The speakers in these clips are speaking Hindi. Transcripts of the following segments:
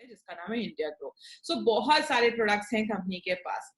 है जिसका नाम है इंडिया ग्रो। सो बहुत सारे प्रोडक्ट्स हैं कंपनी के पास।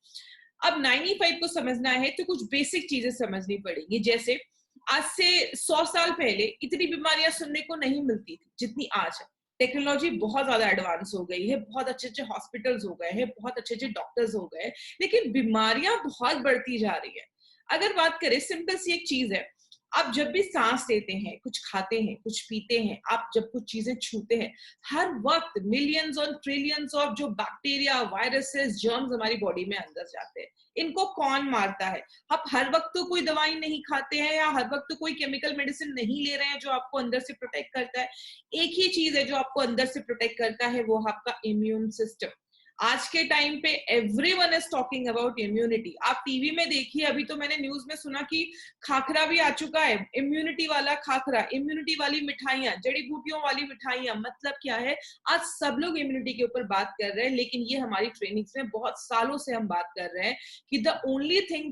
अब 95 को समझना है तो कुछ बेसिक चीजें समझनी पड़ेंगी, जैसे आज से 100 साल पहले इतनी बीमारियां सुनने को नहीं मिलती थी जितनी आज है। टेक्नोलॉजी बहुत ज्यादा एडवांस हो गई है, बहुत अच्छे अच्छे हॉस्पिटल्स हो गए हैं, बहुत अच्छे अच्छे डॉक्टर्स हो गए, लेकिन बीमारियां बहुत बढ़ती जा रही है। अगर बात करें, सिंपल सी एक चीज है, आप जब भी सांस लेते हैं, कुछ खाते हैं, कुछ पीते हैं, आप जब कुछ चीजें छूते हैं, हर वक्त मिलियंस और ट्रिलियंस ऑफ जो बैक्टीरिया, वायरसेस, जर्म्स हमारी बॉडी में अंदर जाते हैं। इनको कौन मारता है? आप हर वक्त तो कोई दवाई नहीं खाते हैं या हर वक्त तो कोई केमिकल मेडिसिन नहीं ले रहे हैं जो आपको अंदर से प्रोटेक्ट करता है। एक ही चीज है जो आपको अंदर से प्रोटेक्ट करता है, वो आपका इम्यून सिस्टम। आज के टाइम पे everyone is talking about immunity. आप टीवी में देखिए, अभी तो मैंने न्यूज में सुना कि खाखरा भी आ चुका है, इम्यूनिटी वाला खाखरा, इम्यूनिटी वाली मिठाइयां, जड़ी बूटियों वाली मिठाइयां। मतलब क्या है, आज सब लोग इम्यूनिटी के ऊपर बात कर रहे हैं, लेकिन ये हमारी ट्रेनिंग्स में बहुत सालों से हम बात कर रहे हैं कि the only thing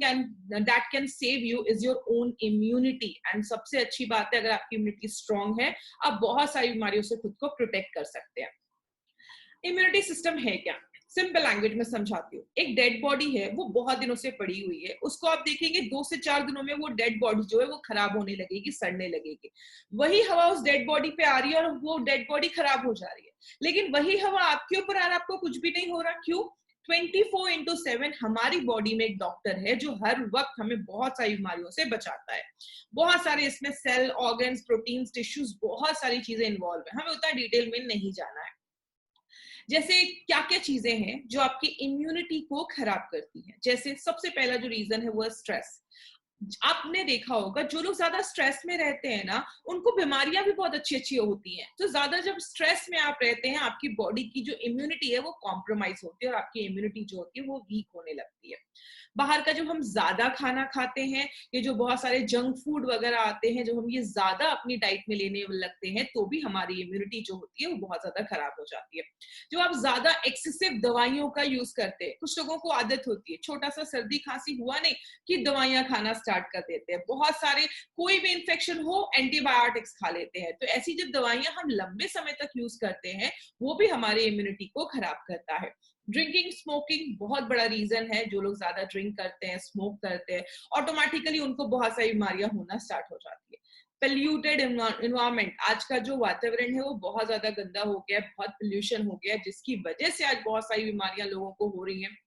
that can save you is your own immunity. And सबसे अच्छी बात है, अगर आपकी इम्यूनिटी स्ट्रांग है, आप बहुत सारी बीमारियों से खुद को प्रोटेक्ट कर सकते हैं। इम्यूनिटी सिस्टम है क्या? सिंपल लैंग्वेज में समझाती हूँ। एक डेड बॉडी है, वो बहुत दिनों से पड़ी हुई है, उसको आप देखेंगे 2 से 4 दिनों में वो डेड बॉडी जो है वो खराब होने लगेगी, सड़ने लगेगी। वही हवा उस डेड बॉडी पे आ रही है और वो डेड बॉडी खराब हो जा रही है, लेकिन वही हवा आपके ऊपर आ रहा, आपको कुछ भी नहीं हो रहा। क्यों? 24/7 हमारी बॉडी में एक डॉक्टर है जो हर वक्त हमें बहुत सारी बीमारियों से बचाता है। बहुत सारे इसमें सेल, ऑर्गन्स, प्रोटीन्स, टिश्यूज, बहुत सारी चीजें इन्वॉल्व है, हमें उतना डिटेल में नहीं जाना है। जैसे क्या क्या चीजें हैं जो आपकी इम्यूनिटी को खराब करती हैं? जैसे सबसे पहला जो रीजन है वो है स्ट्रेस। आपने देखा होगा जो लोग ज्यादा स्ट्रेस में रहते हैं ना, उनको बीमारियां भी बहुत अच्छी अच्छी होती हैं। तो ज्यादा जब स्ट्रेस में आप रहते हैं, आपकी बॉडी की जो इम्यूनिटी है वो कॉम्प्रोमाइज होती है और आपकी इम्यूनिटी जो होती है वो वीक होने लगती है। बाहर का जब हम ज्यादा खाना खाते हैं, ये जो बहुत सारे जंक फूड वगैरह आते हैं, जब हम ये ज्यादा अपनी डाइट में लेने लगते हैं, तो भी हमारी इम्यूनिटी जो होती है वो बहुत ज्यादा खराब हो जाती है। जो आप ज्यादा एक्सेसिव दवाइयों का यूज करते हैं, कुछ लोगों को आदत होती है, छोटा सा सर्दी खांसी हुआ नहीं कि दवाइयां खाना स्टार्ट कर देते हैं। बहुत सारे, कोई भी इन्फेक्शन हो, एंटीबायोटिक्स खा लेते हैं। तो ऐसी जब दवाइयां हम लंबे समय तक यूज करते हैं, वो भी हमारी इम्यूनिटी को खराब करता है। ड्रिंकिंग, स्मोकिंग बहुत बड़ा रीजन है। जो लोग ज्यादा ड्रिंक करते हैं, स्मोक करते हैं, ऑटोमेटिकली उनको बहुत सारी बीमारियां होना स्टार्ट हो जाती है। पोल्यूटेड एनवायरमेंट, आज का जो वातावरण है वो बहुत ज्यादा गंदा हो गया है, बहुत पोल्यूशन हो गया है, जिसकी वजह से आज बहुत सारी बीमारियां लोगों को हो रही हैं।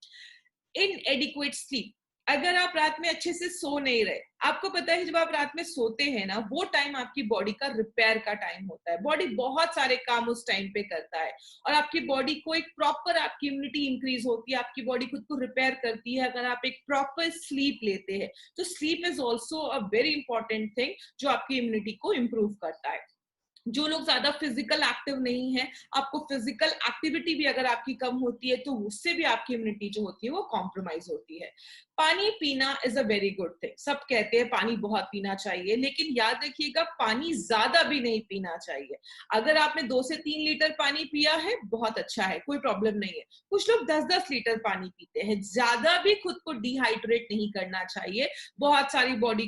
इनएडिक्वेट स्लीप, अगर आप रात में अच्छे से सो नहीं रहे, आपको पता है जब आप रात में सोते हैं ना, वो टाइम आपकी बॉडी का रिपेयर का टाइम होता है। बॉडी बहुत सारे काम उस टाइम पे करता है और आपकी बॉडी को एक प्रॉपर, आपकी इम्यूनिटी इंक्रीज होती है, आपकी बॉडी खुद को रिपेयर करती है अगर आप एक प्रॉपर स्लीप लेते हैं। तो sleep is also a very important thing जो आपकी इम्यूनिटी को इम्प्रूव करता है। जो लोग ज्यादा फिजिकल एक्टिव नहीं है, आपको फिजिकल एक्टिविटी भी अगर आपकी कम होती है, तो उससे भी आपकी इम्यूनिटी जो होती है वो कॉम्प्रोमाइज होती है। पानी पीना is a very good thing. सब कहते हैं पानी बहुत पीना चाहिए, लेकिन याद रखिएगा पानी ज्यादा भी नहीं पीना चाहिए। अगर आपने 2 से 3 लीटर पानी पिया है, बहुत अच्छा है, कोई प्रॉब्लम नहीं है। कुछ लोग 10-10 लीटर पानी पीते हैं। ज्यादा भी खुद को डिहाइड्रेट नहीं करना चाहिए। बहुत सारी बॉडी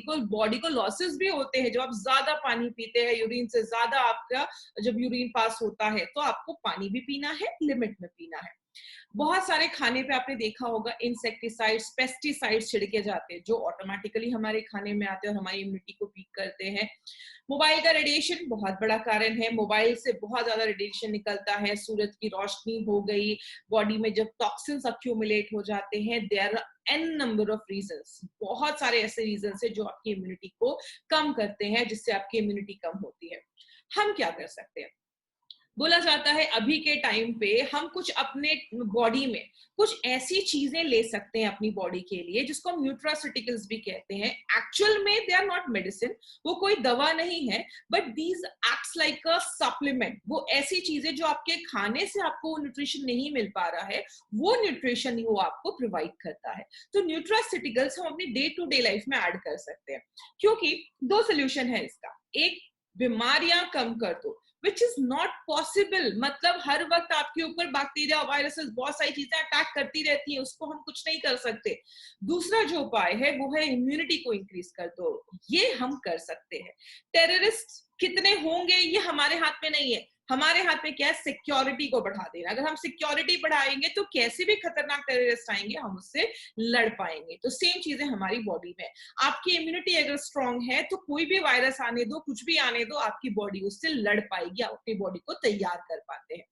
को लॉसेस भी होते हैं जब आप ज्यादा पानी पीते हैं। यूरिन से ज्यादा आपका जब यूरिन पास होता है, तो आपको पानी भी पीना है, लिमिट में पीना है। बहुत सारे खाने पे आपने देखा होगा इंसेक्टिसाइड्स, पेस्टिसाइड्स छिड़के जाते हैं, जो ऑटोमेटिकली हमारे खाने में आते हैं और हमारी इम्यूनिटी को वीक करते हैं। मोबाइल का रेडिएशन बहुत बड़ा कारण है। मोबाइल से बहुत ज्यादा रेडिएशन निकलता है। सूरज की रोशनी हो गई, बॉडी में जब टॉक्सिन्स अक्यूमुलेट हो जाते हैं, there are n number of reasons, बहुत सारे ऐसे रीजंस है जो आपकी इम्यूनिटी को कम करते हैं, जिससे आपकी इम्यूनिटी कम होती है। हम क्या कर सकते हैं? बोला जाता है अभी के टाइम पे हम कुछ अपने बॉडी में कुछ ऐसी चीजें ले सकते हैं अपनी बॉडी के लिए, जिसको हम न्यूट्रास्यूटिकल्स भी कहते हैं। एक्चुअल में दे आर नॉट मेडिसिन, वो कोई दवा नहीं है, but these acts like a supplement. वो ऐसी चीजें जो आपके खाने से आपको न्यूट्रिशन नहीं मिल पा रहा है, वो न्यूट्रिशन वो आपको प्रोवाइड करता है। तो न्यूट्रास्यूटिकल्स हम अपनी डे टू डे लाइफ में ऐड कर सकते हैं, क्योंकि 2 सोल्यूशन है इसका। एक, बीमारियां कम कर दो, विच इज नॉट पॉसिबल। मतलब हर वक्त आपके ऊपर बैक्टीरिया, वायरसेस, बहुत सारी चीजें अटैक करती रहती हैं, उसको हम कुछ नहीं कर सकते। दूसरा जो उपाय है वो है इम्यूनिटी को इंक्रीज कर दो, ये हम कर सकते हैं। टेररिस्ट कितने होंगे ये हमारे हाथ में नहीं है, हमारे हाथ में क्या है, सिक्योरिटी को बढ़ा देना। अगर हम सिक्योरिटी बढ़ाएंगे तो कैसे भी खतरनाक टेररिस्ट आएंगे हम उससे लड़ पाएंगे। तो सेम चीजें हमारी बॉडी में, आपकी इम्यूनिटी अगर स्ट्रांग है तो कोई भी वायरस आने दो, कुछ भी आने दो, आपकी बॉडी उससे लड़ पाएगी, आप अपनी बॉडी को तैयार कर पाते हैं।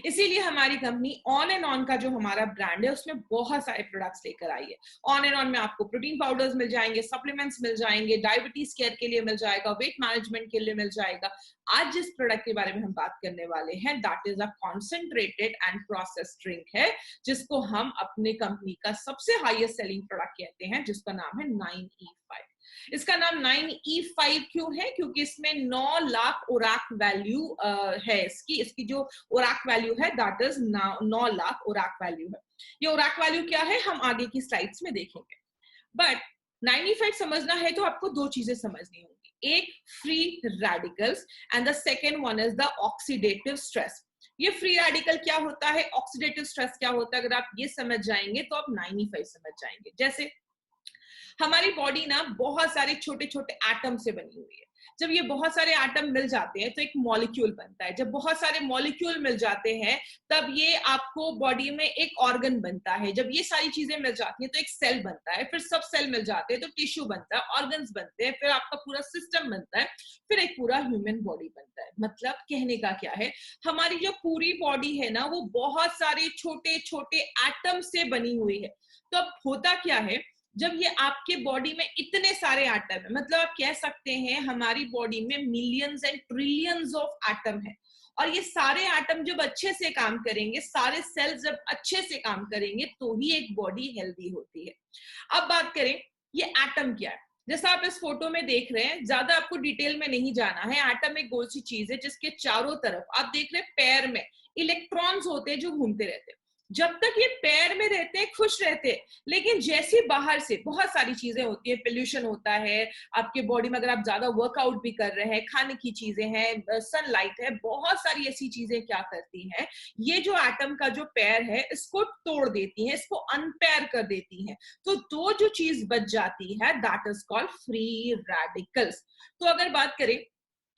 इसीलिए हमारी कंपनी ऑन एंड ऑन का जो हमारा ब्रांड है उसमें बहुत सारे प्रोडक्ट्स लेकर आई है। ऑन एंड ऑन में आपको प्रोटीन पाउडर्स मिल जाएंगे, सप्लीमेंट्स मिल जाएंगे, डायबिटीज केयर के लिए मिल जाएगा, वेट मैनेजमेंट के लिए मिल जाएगा। आज जिस प्रोडक्ट के बारे में हम बात करने वाले हैं that is a concentrated and processed drink है, जिसको हम अपने कंपनी का सबसे हाईएस्ट सेलिंग प्रोडक्ट कहते हैं, जिसका नाम है 9E5। इसका नाम 9E5 क्यों है? क्योंकि इसमें 9 लाख ओराक वैल्यू है। इसकी जो ओराक वैल्यू है दैट इज 9 लाख ओराक वैल्यू है। ये ओराक वैल्यू क्या है हम आगे की स्लाइड्स में देखेंगे। बट 9E5 समझना है तो आपको दो चीजें समझनी होंगी, एक free radicals and the second one is the oxidative stress. ये फ्री रेडिकल क्या होता है, ऑक्सीडेटिव स्ट्रेस क्या होता है, अगर आप ये समझ जाएंगे तो आप 9E5 समझ जाएंगे। जैसे हमारी बॉडी ना बहुत सारे छोटे छोटे एटम से बनी हुई है। जब ये बहुत सारे एटम मिल जाते हैं तो एक मॉलिक्यूल बनता है। जब बहुत सारे मॉलिक्यूल मिल जाते हैं तब ये आपको बॉडी में एक ऑर्गन बनता है। जब ये सारी चीजें मिल जाती हैं तो एक सेल बनता है, फिर सब सेल मिल जाते हैं तो टिश्यू बनता है, ऑर्गन्स बनते हैं, फिर आपका पूरा सिस्टम बनता है, फिर एक पूरा ह्यूमन बॉडी बनता है। मतलब कहने का क्या है, हमारी जो पूरी बॉडी है ना वो बहुत सारे छोटे छोटे एटम से बनी हुई है। तो अब होता क्या है, जब ये आपके बॉडी में इतने सारे एटम है, मतलब आप कह सकते हैं हमारी बॉडी में millions and trillions of atom है, और ये सारे एटम जब अच्छे से काम करेंगे, सारे सेल्स जब अच्छे से काम करेंगे तो ही एक बॉडी हेल्दी होती है। अब बात करें ये एटम क्या है। जैसा आप इस फोटो में देख रहे हैं, ज्यादा आपको डिटेल में नहीं जाना है। एटम एक गोल सी चीज है जिसके चारों तरफ आप देख रहे हैं पैर में इलेक्ट्रॉन्स होते हैं जो घूमते रहते हैं। जब तक ये पैर में रहते हैं खुश रहते हैं, लेकिन जैसे बाहर से बहुत सारी चीजें होती है, पोल्यूशन होता है आपके बॉडी में, अगर आप ज्यादा वर्कआउट भी कर रहे हैं, खाने की चीजें हैं, सनलाइट है, बहुत सारी ऐसी चीजें क्या करती हैं, ये जो एटम का जो पैर है इसको तोड़ देती है, इसको अनपेयर कर देती है। तो दो जो चीज बच जाती है that is called free radicals. तो अगर बात करें,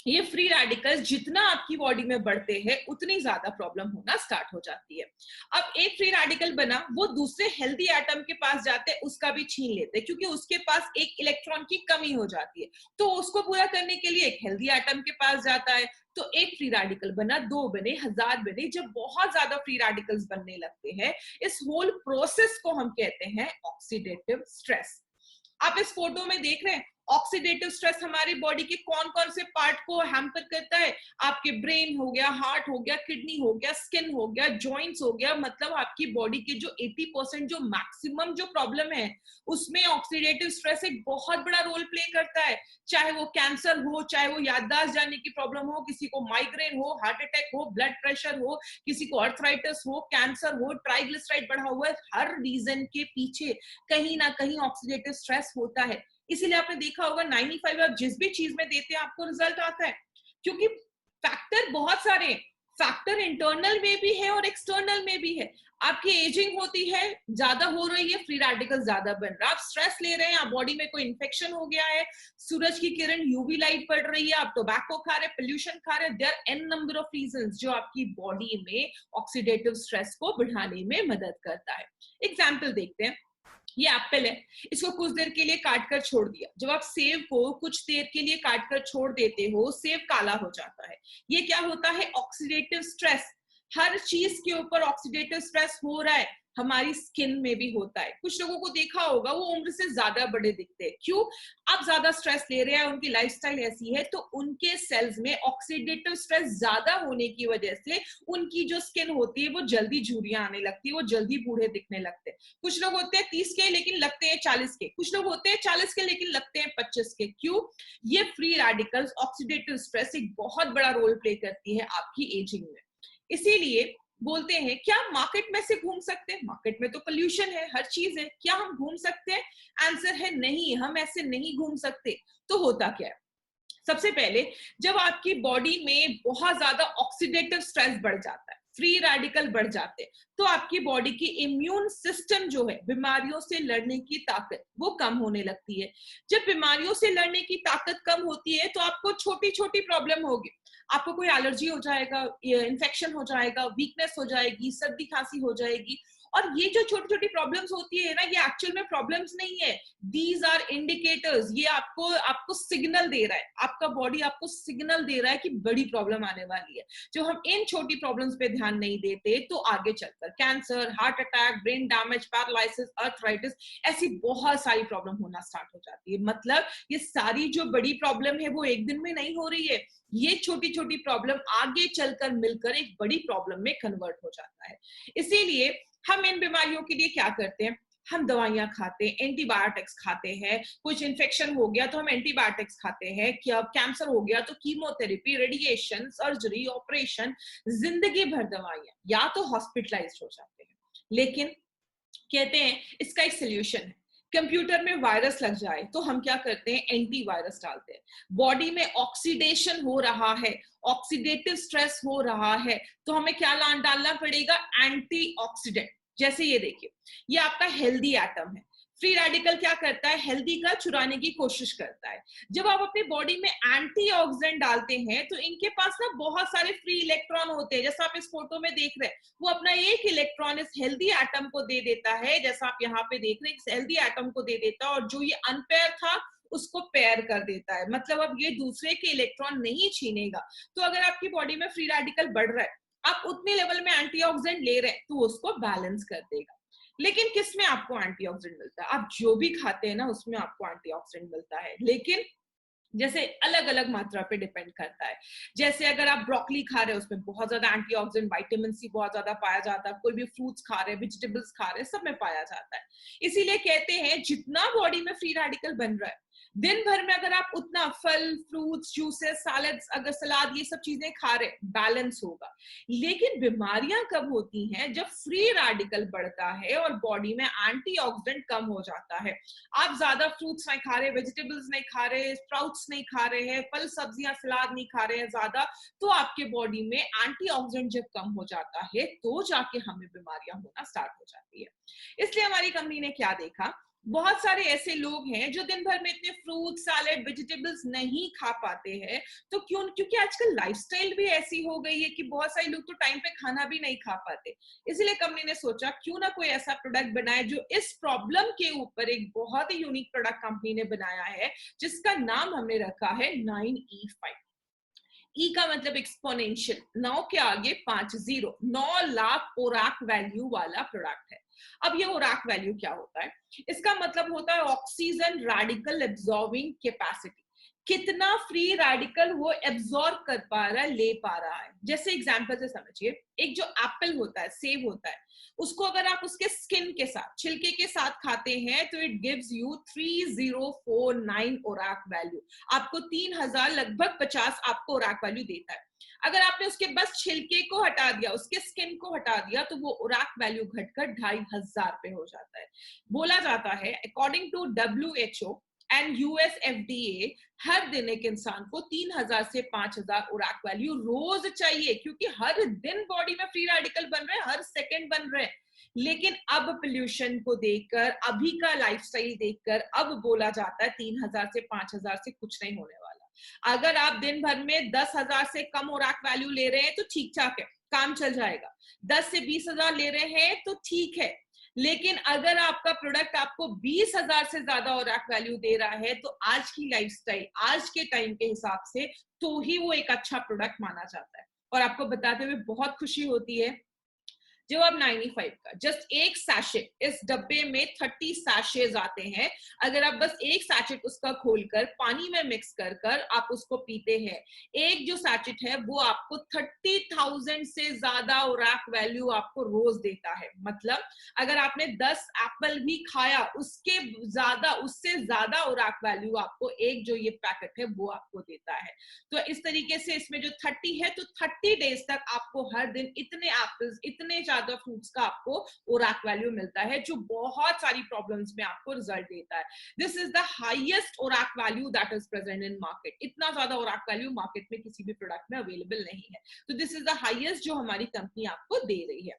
ये फ्री रेडिकल्स जितना आपकी बॉडी में बढ़ते हैं उतनी ज्यादा प्रॉब्लम होना स्टार्ट हो जाती है। अब एक फ्री रेडिकल बना, वो दूसरे हेल्दी एटम के पास जाते हैं, उसका भी छीन लेते हैं, क्योंकि उसके पास एक इलेक्ट्रॉन की कमी हो जाती है। तो उसको पूरा करने के लिए एक हेल्दी एटम के पास जाता है। तो एक फ्री रेडिकल बना, 2 बने, 1000 बने, जब बहुत ज्यादा फ्री रेडिकल्स बनने लगते हैं, इस होल प्रोसेस को हम कहते हैं ऑक्सीडेटिव स्ट्रेस। आप इस फोटो में देख रहे हैं ऑक्सीडेटिव स्ट्रेस हमारी बॉडी के कौन कौन से पार्ट को हैम्पर करता है। आपके ब्रेन हो गया, हार्ट हो गया, किडनी हो गया, स्किन हो गया, जॉइंट्स हो गया। मतलब आपकी बॉडी के जो 80% जो मैक्सिमम जो प्रॉब्लम है उसमें ऑक्सीडेटिव स्ट्रेस एक बहुत बड़ा रोल प्ले करता है। चाहे वो कैंसर हो, चाहे वो याददाश्त जाने की प्रॉब्लम हो, किसी को माइग्रेन हो, हार्ट अटैक हो, ब्लड प्रेशर हो, किसी को आर्थराइटिस हो, कैंसर हो, ट्राइग्लिसराइड बढ़ा हुआ है, हर रीजन के पीछे कहीं ना कहीं ऑक्सीडेटिव स्ट्रेस होता है। इसीलिए आपने देखा होगा 9E5 आप जिस भी चीज में देते हैं आपको रिजल्ट आता है, क्योंकि फैक्टर बहुत सारे, फैक्टर इंटरनल में भी है और एक्सटर्नल में भी है। आपकी एजिंग होती है, ज्यादा हो रही है, फ्री रेडिकल ज्यादा बन रहा है, आप स्ट्रेस ले रहे हैं, आप बॉडी में कोई इन्फेक्शन हो गया है, सूरज की किरण यूवी लाइट पड़ रही है, आप टोबैको खा रहे हैं, पोल्यूशन खा रहे हैं, there n number of reasons जो आपकी बॉडी में ऑक्सीडेटिव स्ट्रेस को बढ़ाने में मदद करता है। एग्जाम्पल देखते हैं, ये एप्पल है, इसको कुछ देर के लिए काट कर छोड़ दिया। जब आप सेब को कुछ देर के लिए काट कर छोड़ देते हो, सेब काला हो जाता है। ये क्या होता है, ऑक्सीडेटिव स्ट्रेस। हर चीज के ऊपर ऑक्सीडेटिव स्ट्रेस हो रहा है, हमारी स्किन में भी होता है। कुछ लोगों को देखा होगा वो उम्र से ज्यादा बड़े दिखते हैं, क्यों? आप ज्यादा स्ट्रेस ले रहे हैं, उनकी लाइफस्टाइल ऐसी है, तो उनके सेल्स में ऑक्सीडेटिव स्ट्रेस ज्यादा होने की वजह से उनकी जो स्किन होती है वो जल्दी झुर्रियां आने लगती है, वो जल्दी बूढ़े दिखने लगते हैं। कुछ लोग होते हैं 30 के लेकिन लगते हैं 40 के, कुछ लोग होते हैं 40 के लेकिन लगते हैं 25 के। क्यों? ये फ्री रेडिकल्स, ऑक्सीडेटिव स्ट्रेस एक बहुत बड़ा रोल प्ले करती है आपकी एजिंग में। इसीलिए बोलते हैं क्या मार्केट में से घूम सकते हैं? मार्केट में तो पोल्यूशन है, हर चीज है, क्या हम घूम सकते हैं? आंसर है नहीं, हम ऐसे नहीं घूम सकते। तो होता क्या है, सबसे पहले जब आपकी बॉडी में बहुत ज्यादा ऑक्सीडेटिव स्ट्रेस बढ़ जाता है, फ्री रेडिकल बढ़ जाते हैं, तो आपकी बॉडी की इम्यून सिस्टम जो है, बीमारियों से लड़ने की ताकत, वो कम होने लगती है। जब बीमारियों से लड़ने की ताकत कम होती है तो आपको छोटी छोटी प्रॉब्लम होगी। आपको कोई एलर्जी हो जाएगा, इन्फेक्शन हो जाएगा, वीकनेस हो जाएगी, सर्दी खांसी हो जाएगी। और ये जो छोटी छोटी प्रॉब्लम्स होती है ना, ये एक्चुअल में प्रॉब्लम्स नहीं है, दीज आर इंडिकेटर्स। ये आपको आपको सिग्नल दे रहा है, आपका बॉडी आपको सिग्नल दे रहा है कि बड़ी प्रॉब्लम आने वाली है। जो हम इन छोटी प्रॉब्लम्स पे ध्यान नहीं देते तो आगे चलकर cancer, heart attack, brain damage, paralysis, arthritis, ऐसी बहुत सारी प्रॉब्लम होना स्टार्ट हो जाती है। मतलब ये सारी जो बड़ी प्रॉब्लम है वो एक दिन में नहीं हो रही है, ये छोटी छोटी प्रॉब्लम आगे चलकर मिलकर एक बड़ी प्रॉब्लम में कन्वर्ट हो जाता है। इसीलिए हम इन बीमारियों के लिए क्या करते हैं, हम दवाइयां खाते हैं, एंटीबायोटिक्स खाते हैं। कुछ इन्फेक्शन हो गया तो हम एंटीबायोटिक्स खाते हैं, क्या कैंसर हो गया तो कीमोथेरेपी, रेडिएशन, सर्जरी, ऑपरेशन, जिंदगी भर दवाइयां, या तो हॉस्पिटलाइज्ड हो जाते हैं। लेकिन कहते हैं इसका एक सोल्यूशन है। कंप्यूटर में वायरस लग जाए तो हम क्या करते हैं, एंटीवायरस डालते हैं। बॉडी में ऑक्सीडेशन हो रहा है, ऑक्सीडेटिव स्ट्रेस हो रहा है, तो हमें क्या डालना पड़ेगा, एंटीऑक्सीडेंट। जैसे ये देखिए, ये आपका हेल्दी एटम है। फ्री रेडिकल क्या करता है, हेल्दी का चुराने की कोशिश करता है। जब आप अपनी बॉडी में एंटीऑक्सीडेंट डालते हैं तो इनके पास ना बहुत सारे फ्री इलेक्ट्रॉन होते हैं, जैसा आप इस फोटो में देख रहे हैं। वो अपना एक इलेक्ट्रॉन इस हेल्दी एटम को दे देता है, जैसा आप यहाँ पे देख रहे हैं, इस हेल्दी एटम को दे देता है, और जो ये अनपेयर था उसको पेयर कर देता है। मतलब अब ये दूसरे के इलेक्ट्रॉन नहीं छीनेगा। तो अगर आपकी बॉडी में फ्री रेडिकल बढ़ रहा है, आप उतने लेवल में एंटीऑक्सीडेंट ले रहे हैं, तो उसको बैलेंस कर देगा। लेकिन किसमें आपको एंटीऑक्सीडेंट मिलता है, आप जो भी खाते हैं ना उसमें आपको एंटीऑक्सीडेंट मिलता है, लेकिन जैसे अलग अलग मात्रा पे डिपेंड करता है। जैसे अगर आप ब्रोकली खा रहे हैं, उसमें बहुत ज्यादा एंटीऑक्सीडेंट, विटामिन सी बहुत ज्यादा पाया जाता है। कोई भी फ्रूट्स खा रहे हैं, वेजिटेबल्स खा रहे हैं, सब में पाया जाता है। इसीलिए कहते हैं जितना बॉडी में फ्री रेडिकल बन रहा है, दिन भर में अगर आप उतना फल, फ्रूट्स, जूसेस, सैलड्स, अगर सलाद, ये सब चीजें खा रहे, बैलेंस होगा। लेकिन बीमारियां कब होती हैं, जब फ्री रेडिकल बढ़ता है और बॉडी में एंटीऑक्सीडेंट कम हो जाता है। आप ज्यादा फ्रूट्स नहीं खा रहे, वेजिटेबल्स नहीं खा रहे, स्प्राउट्स नहीं खा रहे हैं, फल, सब्जियां, सलाद नहीं खा रहे हैं ज्यादा, तो आपके बॉडी में एंटीऑक्सीडेंट जब कम हो जाता है तो जाके हमें बीमारियां होना स्टार्ट हो जाती है। इसलिए हमारी कंपनी ने क्या देखा, बहुत सारे ऐसे लोग हैं जो दिन भर में इतने फ्रूट, सैलेड, वेजिटेबल्स नहीं खा पाते हैं। तो क्योंकि आजकल लाइफस्टाइल भी ऐसी हो गई है कि बहुत सारे लोग तो टाइम पे खाना भी नहीं खा पाते। इसलिए कंपनी ने सोचा क्यों ना कोई ऐसा प्रोडक्ट बनाए जो इस प्रॉब्लम के ऊपर एक बहुत ही यूनिक प्रोडक्ट कंपनी ने बनाया है, जिसका नाम हमने रखा है 9E5। ई का मतलब एक्सपोनेंशियल, 9 के आगे 5 जीरो, 9 लाख ओराक वैल्यू वाला प्रोडक्ट है। अब ये ओराक वैल्यू क्या होता है, इसका मतलब होता है ऑक्सीजन रेडिकल एब्जॉर्बिंग कैपेसिटी। कितना फ्री रेडिकल वो एब्जॉर्ब कर पा रहा है, ले पा रहा है। जैसे एग्जांपल से समझिए, एक जो एप्पल होता है, सेब होता है, उसको अगर आप उसके स्किन के साथ, छिलके के साथ खाते हैं तो इट गिव्स यू 3049 ओराक वैल्यू। आपको 3000 लगभग 50 आपको ओराक वैल्यू देता है। अगर आपने उसके बस छिलके को हटा दिया, उसके स्किन को हटा दिया, तो वो ओराक वैल्यू घटकर 2500 पे हो जाता है। बोला जाता है according to WHO and USFDA, हर दिन एक इंसान को 3000 से 5000 ओराक वैल्यू रोज चाहिए, क्योंकि हर दिन बॉडी में फ्री रेडिकल बन रहे हैं, हर सेकंड बन रहे हैं। लेकिन अब पोल्यूशन को देखकर, अभी का लाइफस्टाइल देखकर, अब बोला जाता है 3000 से 5000 से कुछ नहीं होने वाला। अगर आप दिन भर में 10,000 से कम ओराक वैल्यू ले रहे हैं तो ठीक ठाक है, काम चल जाएगा। 10 से 20,000 ले रहे हैं तो ठीक है। लेकिन अगर आपका प्रोडक्ट आपको 20,000 से ज्यादा ओराक वैल्यू दे रहा है, तो आज की लाइफस्टाइल, आज के टाइम के हिसाब से तो ही वो एक अच्छा प्रोडक्ट माना जाता है। और आपको बताते हुए बहुत खुशी होती है, जो अब 95 का जस्ट एक सैशेट, इस डब्बे में 30 सैशेज आते हैं। अगर आप बस एक सैचेट उसका खोलकर पानी में मिक्स कर कर आप उसको पीते हैं, एक जो सैचेट है वो आपको 30,000 से ज्यादा ओराक वैल्यू आपको रोज देता है। मतलब अगर आपने 10 एप्पल भी खाया, उसके ज्यादा, उससे ज्यादा ओराक वैल्यू आपको एक जो ये पैकेट है वो आपको देता है। तो इस तरीके से इसमें जो 30 है, तो 30 डेज तक आपको हर दिन इतने एप्पल्स, इतने ज्यादा फ्रूट्स का आपको ओराक वैल्यू मिलता है, जो बहुत सारी प्रॉब्लम्स में आपको रिजल्ट देता है। This is the highest ORAC value that is present in market. इतना ज्यादा ओराक वैल्यू मार्केट में किसी भी प्रोडक्ट में अवेलेबल नहीं है। तो दिस इज द हाईएस्ट जो हमारी कंपनी आपको दे रही है।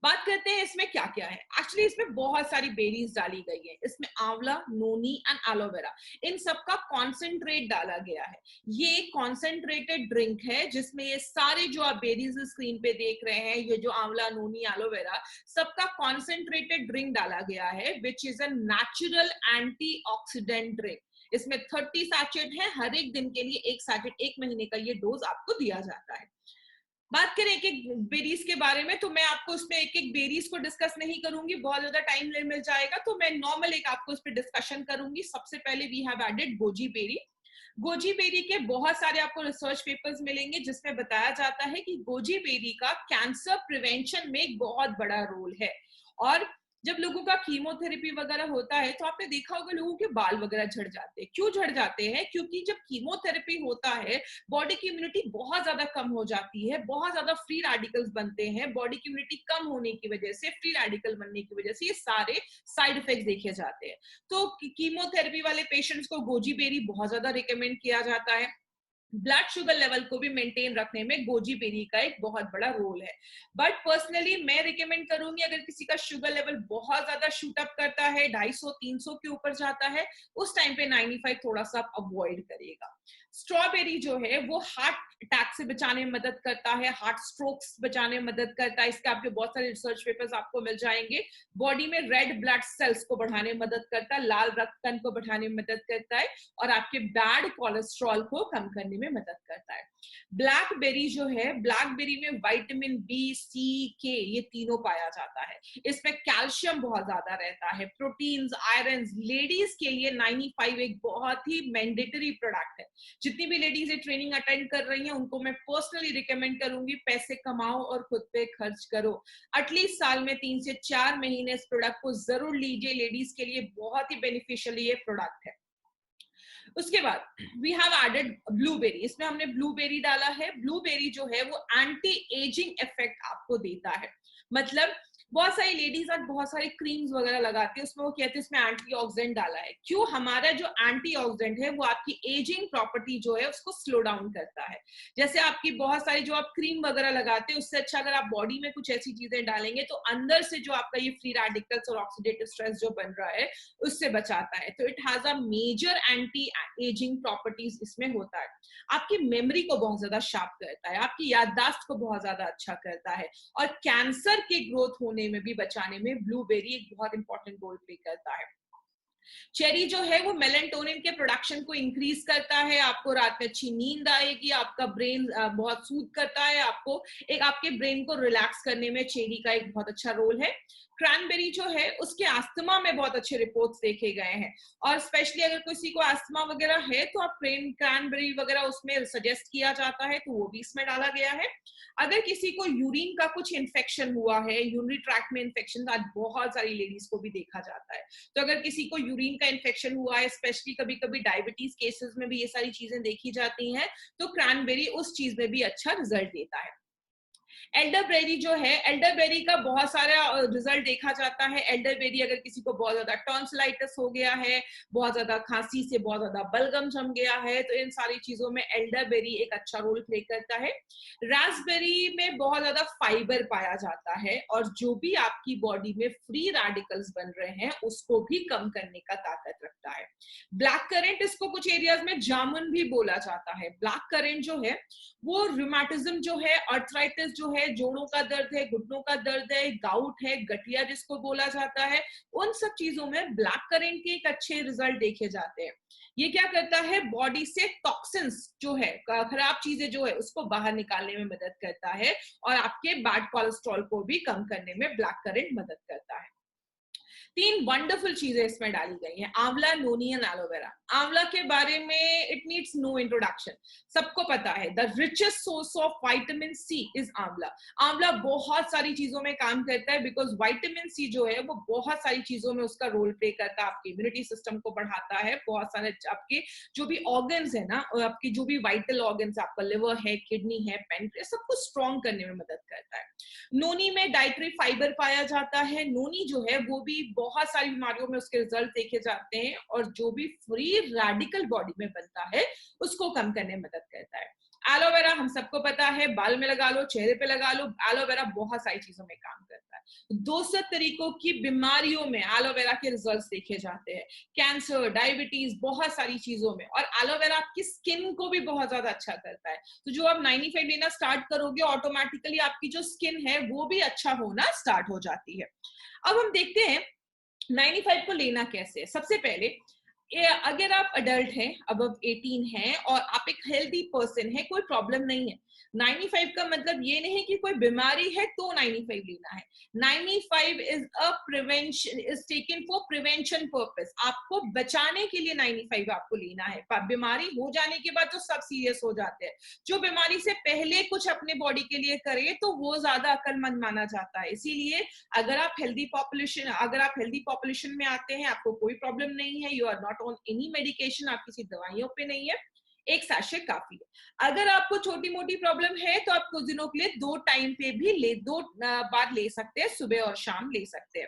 बात करते हैं इसमें क्या क्या है। एक्चुअली इसमें बहुत सारी बेरीज डाली गई है। इसमें आंवला, नोनी एंड एलोवेरा, इन सबका कॉन्सेंट्रेट डाला गया है। ये कॉन्सेंट्रेटेड ड्रिंक है जिसमें ये सारे जो आप बेरीज स्क्रीन पे देख रहे हैं, ये जो आंवला, नोनी, एलोवेरा, सबका कॉन्सेंट्रेटेड ड्रिंक डाला गया है, which is a natural antioxidant drink. इसमें 30 सैचेट है, हर एक दिन के लिए एक सैचेट, 1 महीने का ये डोज आपको दिया जाता है। बात करें एक एक बेरीज के बारे में, तो मैं आपको इसमें एक एक बेरीज को डिस्कस नहीं करूंगी, बहुत ज्यादा टाइम मिल जाएगा, तो मैं नॉर्मल एक आपको इस पर डिस्कशन करूंगी। सबसे पहले we have added goji berry. Goji berry के बहुत सारे आपको रिसर्च पेपर्स मिलेंगे जिसमें बताया जाता है कि गोजी बेरी का कैंसर प्रिवेंशन में एक बहुत बड़ा रोल है। और जब लोगों का कीमोथेरेपी वगैरह होता है तो आपने देखा होगा लोगों के बाल वगैरह झड़ जाते हैं। क्यों झड़ जाते हैं? क्योंकि जब कीमोथेरेपी होता है बॉडी की इम्यूनिटी बहुत ज्यादा कम हो जाती है, बहुत ज्यादा फ्री रेडिकल्स बनते हैं। बॉडी की इम्यूनिटी कम होने की वजह से, फ्री रेडिकल बनने की वजह से ये सारे साइड इफेक्ट्स देखे जाते हैं। तो कीमोथेरेपी वाले पेशेंट्स को गोजी बेरी बहुत ज्यादा रिकमेंड किया जाता है। ब्लड शुगर लेवल को भी मेंटेन रखने में गोजी बेरी का एक बहुत बड़ा रोल है। बट पर्सनली मैं रिकमेंड करूंगी, अगर किसी का शुगर लेवल बहुत ज्यादा शूट अप करता है, 250-300 के ऊपर जाता है, उस टाइम पे 95 थोड़ा सा अवॉइड करिएगा। स्ट्रॉबेरी जो है वो हार्ट अटैक से बचाने में मदद करता है, हार्ट स्ट्रोक्स बचाने में मदद करता है। इसके आपके बहुत सारे रिसर्च पेपर्स आपको मिल जाएंगे। बॉडी में रेड ब्लड सेल्स को बढ़ाने में मदद करता है, लाल रक्त कण को बढ़ाने में मदद करता है, और आपके बैड कोलेस्ट्रॉल को कम करने में मदद करता है। ब्लैकबेरी जो है, ब्लैकबेरी में विटामिन बी, सी, के, ये तीनों पाया जाता है। इसमें कैल्शियम बहुत ज्यादा रहता है, प्रोटीन्स, आयरन। लेडीज के लिए 95 एक बहुत ही मैंडेटरी प्रोडक्ट है। जितनी भी लेडीज ये ट्रेनिंग अटेंड कर रही हैं उनको मैं पर्सनली रिकमेंड करूंगी, पैसे कमाओ और खुद पे खर्च करो। एटलीस्ट साल में 3 से 4 महीने इस प्रोडक्ट को जरूर लीजिए, लेडीज के लिए बहुत ही बेनिफिशियल ये प्रोडक्ट है। उसके बाद वी हैव एडेड ब्लूबेरी। इसमें हमने ब्लूबेरी डाला है। ब्लूबेरी जो है वो एंटी एजिंग इफेक्ट आपको देता है। मतलब बहुत सारी लेडीज आज बहुत सारी क्रीम्स वगैरह लगाती है, उसमें वो कहते हैं इसमें एंटीऑक्सीडेंट डाला है। क्यों? हमारा जो एंटीऑक्सीडेंट है वो आपकी एजिंग प्रॉपर्टी जो है उसको स्लो डाउन करता है। जैसे आपकी बहुत सारी जो आप क्रीम वगैरह लगाते हैं, उससे अच्छा अगर आप बॉडी में कुछ ऐसी चीजें डालेंगे तो अंदर से जो आपका ये फ्री रेडिकल्स और ऑक्सीडेटिव स्ट्रेस जो बन रहा है उससे बचाता है। तो it has a major anti ageing properties इसमें होता है। आपकी मेमोरी को बहुत ज्यादा शार्प करता है, आपकी याददाश्त को बहुत ज्यादा अच्छा करता है, और कैंसर के ग्रोथ होने में भी बचाने में ब्लूबेरी एक बहुत इंपॉर्टेंट रोल प्ले करता है। चेरी जो है वो मेलेटोनिन के प्रोडक्शन को इंक्रीज करता है, आपको रात में अच्छी नींद आएगी, आपका ब्रेन बहुत सूद करता है, आपको एक आपके ब्रेन को रिलैक्स करने में चेरी का एक बहुत अच्छा रोल है। क्रैनबेरी जो है उसके अस्थमा में बहुत अच्छे रिपोर्ट्स देखे गए हैं, और स्पेशली अगर किसी को अस्थमा वगैरह है तो आप क्रैनबेरी वगैरह उसमें सजेस्ट किया जाता है, तो वो भी इसमें डाला गया है। अगर किसी को यूरिन का कुछ इन्फेक्शन हुआ है, यूरिनरी ट्रैक्ट में इन्फेक्शन आज बहुत सारी लेडीज को भी देखा जाता है, तो अगर किसी को यूरिन का इन्फेक्शन हुआ है, स्पेशली कभी कभी डायबिटीज केसेस में भी ये सारी चीजें देखी जाती हैं, तो क्रैनबेरी उस चीज में भी अच्छा रिजल्ट देता है। एल्डरबेरी जो है, एल्डरबेरी का बहुत सारा रिजल्ट देखा जाता है। एल्डरबेरी अगर किसी को बहुत ज्यादा टॉन्सिलाइटिस हो गया है, बहुत ज्यादा खांसी से बहुत ज्यादा बलगम जम गया है, तो इन सारी चीजों में एल्डरबेरी एक अच्छा रोल प्ले करता है। रास्पबेरी में बहुत ज्यादा फाइबर पाया जाता है, और जो भी आपकी बॉडी में फ्री रेडिकल्स बन रहे हैं उसको भी कम करने का ताकत रखता है। ब्लैक करेंट, इसको कुछ एरियाज में जामुन भी बोला जाता है। ब्लैक करेंट जो है वो रूमेटिज्म जो है, अर्थराइटिस जो है, जोड़ों का दर्द है, घुटनों का दर्द है, गाउट है, गठिया जिसको बोला जाता है, उन सब चीजों में ब्लैक करेंट के एक अच्छे रिजल्ट देखे जाते हैं। ये क्या करता है, बॉडी से टॉक्सिन्स जो है, खराब चीजें जो है उसको बाहर निकालने में मदद करता है, और आपके बैड कोलेस्ट्रॉल को भी कम करने में ब्लैक करेंट मदद करता है। 3 वंडरफुल चीजें इसमें डाली गई हैं, आंवला, नोनी एंड एलोवेरा। आंवला के बारे में इट नीड्स नो इंट्रोडक्शन, सबको पता है the richest source of vitamin C is amla. Amla बहुत सारी चीजों में काम करता है, बिकॉज विटामिन सी जो है वो बहुत सारी चीजों में उसका रोल प्ले करता है। आपके इम्यूनिटी सिस्टम को बढ़ाता है, बहुत सारे आपके जो भी ऑर्गन्स है ना, आपके जो भी वाइटल ऑर्गन्स, आपका लिवर है, किडनी है, पेनक्रियास, सबको स्ट्रॉन्ग करने में मदद करता है। नोनी में डाइटरी फाइबर पाया जाता है। नोनी जो है वो भी बहुत सारी बीमारियों में उसके रिजल्ट देखे जाते हैं, और जो भी फ्री रेडिकल बॉडी में बनता है उसको कम करने में मदद करता है। एलोवेरा हम सबको पता है, बाल में लगा लो, चेहरे पे लगा लो, एलोवेरा बहुत सारी चीजों में काम करता है। 200 तरीकों की बीमारियों में एलोवेरा के रिजल्ट्स देखे जाते हैं, कैंसर, डायबिटीज, बहुत सारी चीजों में। और एलोवेरा आपकी स्किन को भी बहुत ज्यादा अच्छा करता है। तो जो आप 95 लेना स्टार्ट करोगे, ऑटोमेटिकली आपकी जो स्किन है वो भी अच्छा होना स्टार्ट हो जाती है। अब हम देखते हैं 95 को लेना कैसे है। सबसे पहले अगर आप अडल्ट हैं, अबव 18 हैं और आप एक हेल्दी पर्सन है, कोई प्रॉब्लम नहीं है। 95 का मतलब ये नहीं कि कोई बीमारी है तो 95 लेना है। 95 is a prevention, is taken for prevention purpose. आपको बचाने के लिए 95 आपको लेना है। बीमारी हो जाने के बाद तो सब सीरियस हो जाते हैं। जो बीमारी से पहले कुछ अपने बॉडी के लिए करे तो वो ज्यादा अक्लमंद माना जाता है। इसीलिए अगर आप हेल्दी पॉपुलेशन में आते हैं, आपको कोई प्रॉब्लम नहीं है, you are not on any medication, आप किसी दवाइयों पे नहीं है, एक सैशे काफी है। अगर आपको छोटी मोटी प्रॉब्लम है तो आप कुछ दिनों के लिए 2 टाइम पे भी दो बार ले सकते हैं, सुबह और शाम ले सकते हैं।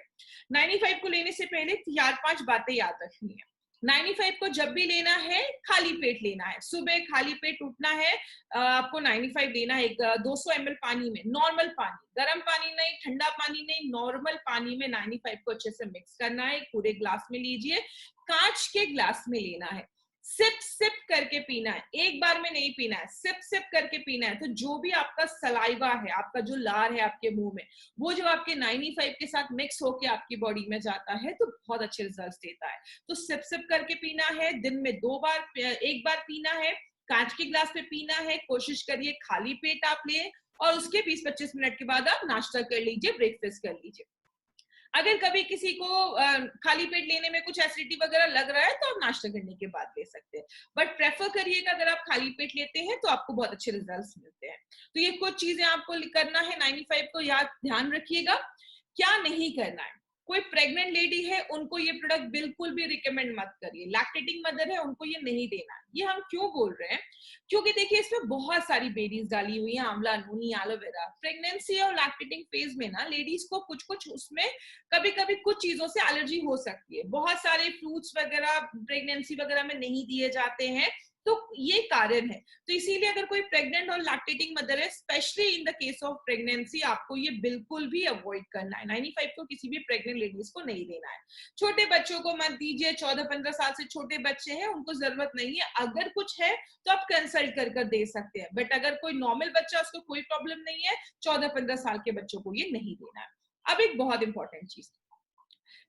95 को लेने से पहले 4-5 बातें याद रखनी है। 95 को जब भी लेना है खाली पेट लेना है। सुबह खाली पेट उठना है, आपको 95 लेना है 200 ml पानी में, नॉर्मल पानी, गर्म पानी नहीं, ठंडा पानी नहीं, नॉर्मल पानी में 95 को अच्छे से मिक्स करना है। पूरे ग्लास में लीजिए, कांच के ग्लास में लेना है, सिप सिप करके पीना है, एक बार में नहीं पीना है, सिप सिप करके पीना है। तो जो भी आपका सलाइवा है, आपका जो लार है आपके मुंह में, वो जब आपके 95 के साथ मिक्स होके आपकी बॉडी में जाता है तो बहुत अच्छे रिजल्ट्स देता है। तो सिप सिप करके पीना है, दिन में 2 बार, एक बार पीना है, कांच के ग्लास में पीना है। कोशिश करिए खाली पेट आप लें और उसके 20-25 मिनट के बाद आप नाश्ता कर लीजिए, ब्रेकफास्ट कर लीजिए। अगर कभी किसी को खाली पेट लेने में कुछ एसिडिटी वगैरह लग रहा है तो आप नाश्ता करने के बाद ले सकते हैं, बट प्रेफर करिएगा अगर आप खाली पेट लेते हैं तो आपको बहुत अच्छे रिजल्ट्स मिलते हैं। तो ये कुछ चीजें आपको करना है। 95 को याद ध्यान रखिएगा। क्या नहीं करना है, कोई प्रेग्नेंट लेडी है उनको ये प्रोडक्ट बिल्कुल भी रिकमेंड मत करिए। लैक्टेटिंग मदर है उनको ये नहीं देना। ये हम क्यों बोल रहे हैं, क्योंकि देखिए इसमें बहुत सारी बेरीज डाली हुई है, आंवला, नूनी, एलोवेरा। प्रेगनेंसी और लैक्टेटिंग फेज में ना लेडीज को कुछ कुछ उसमें कभी कभी कुछ चीजों से एलर्जी हो सकती है। बहुत सारे फ्रूट्स वगैरह प्रेगनेंसी वगैरह में नहीं दिए जाते हैं, तो ये कारण है। तो इसीलिए अगर कोई प्रेग्नेंट और लैक्टेटिंग मदर है, specially in the case of pregnancy, आपको ये बिल्कुल भी अवॉइड करना है। 95 को किसी भी प्रेग्नेंट लेडीज को नहीं देना है। छोटे बच्चों को मत दीजिए, 14-15 साल से छोटे बच्चे हैं उनको जरूरत नहीं है। अगर कुछ है तो आप कंसल्ट कर दे सकते हैं, बट अगर कोई नॉर्मल बच्चा, उसको कोई प्रॉब्लम नहीं है, 14-15 साल के बच्चों को ये नहीं देना है। अब एक बहुत इंपॉर्टेंट चीज,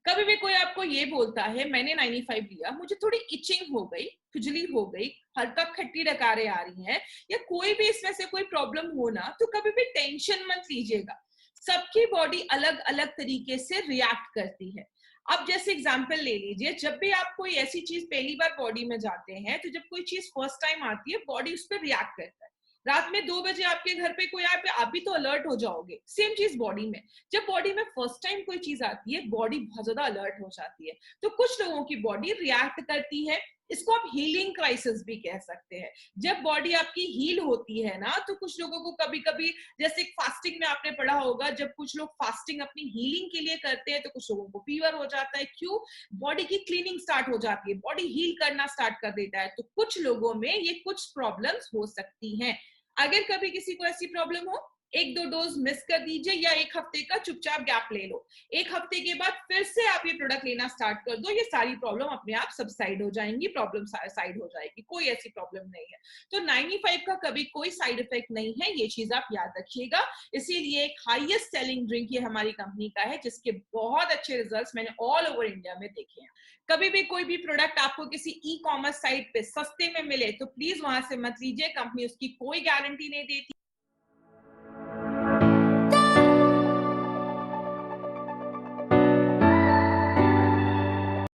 कभी भी कोई आपको ये बोलता है मैंने 95 लिया, मुझे थोड़ी इचिंग हो गई, खुजली हो गई, हल्का खट्टी डकारें आ रही हैं, या कोई भी इसमें से कोई प्रॉब्लम हो ना, तो कभी भी टेंशन मत लीजिएगा। सबकी बॉडी अलग अलग तरीके से रिएक्ट करती है। अब जैसे एग्जांपल ले लीजिए, जब भी आप कोई ऐसी चीज पहली बार बॉडी में जाते हैं, तो जब कोई चीज फर्स्ट टाइम आती है बॉडी उस पर रिएक्ट करता है। रात में 2 बजे आपके घर पे कोई आए, आप भी तो अलर्ट हो जाओगे। सेम चीज बॉडी में, जब बॉडी में फर्स्ट टाइम कोई चीज आती है बॉडी बहुत ज्यादा अलर्ट हो जाती है। तो कुछ लोगों की बॉडी रिएक्ट करती है, इसको आप हीलिंग क्राइसिस भी कह सकते हैं। जब बॉडी आपकी हील होती है ना, तो कुछ लोगों को कभी कभी, जैसे फास्टिंग में आपने पढ़ा होगा, जब कुछ लोग फास्टिंग अपनी हीलिंग के लिए करते हैं तो कुछ लोगों को फीवर हो जाता है। क्यों? बॉडी की क्लीनिंग स्टार्ट हो जाती है, बॉडी हील करना स्टार्ट कर देता है। तो कुछ लोगों में ये कुछ प्रॉब्लम्स हो सकती हैं। अगर कभी किसी को ऐसी प्रॉब्लम हो, 1-2 डोज मिस कर दीजिए या 1 हफ्ते का चुपचाप गैप ले लो। 1 हफ्ते के बाद फिर से आप ये प्रोडक्ट लेना स्टार्ट कर दो, ये सारी प्रॉब्लम अपने आप सबसाइड हो जाएंगी, प्रॉब्लम साइड हो जाएगी, कोई ऐसी प्रॉब्लम नहीं है। तो 95 का कभी कोई साइड इफेक्ट नहीं है, ये चीज आप याद रखिएगा। इसीलिए एक हाईएस्ट सेलिंग ड्रिंक ये हमारी कंपनी का है, जिसके बहुत अच्छे रिजल्ट्स मैंने ऑल ओवर इंडिया में देखे हैं। कभी भी कोई भी प्रोडक्ट आपको किसी ई कॉमर्स साइट पे सस्ते में मिले तो प्लीज वहां से मत लीजिए, कंपनी उसकी कोई गारंटी नहीं देती।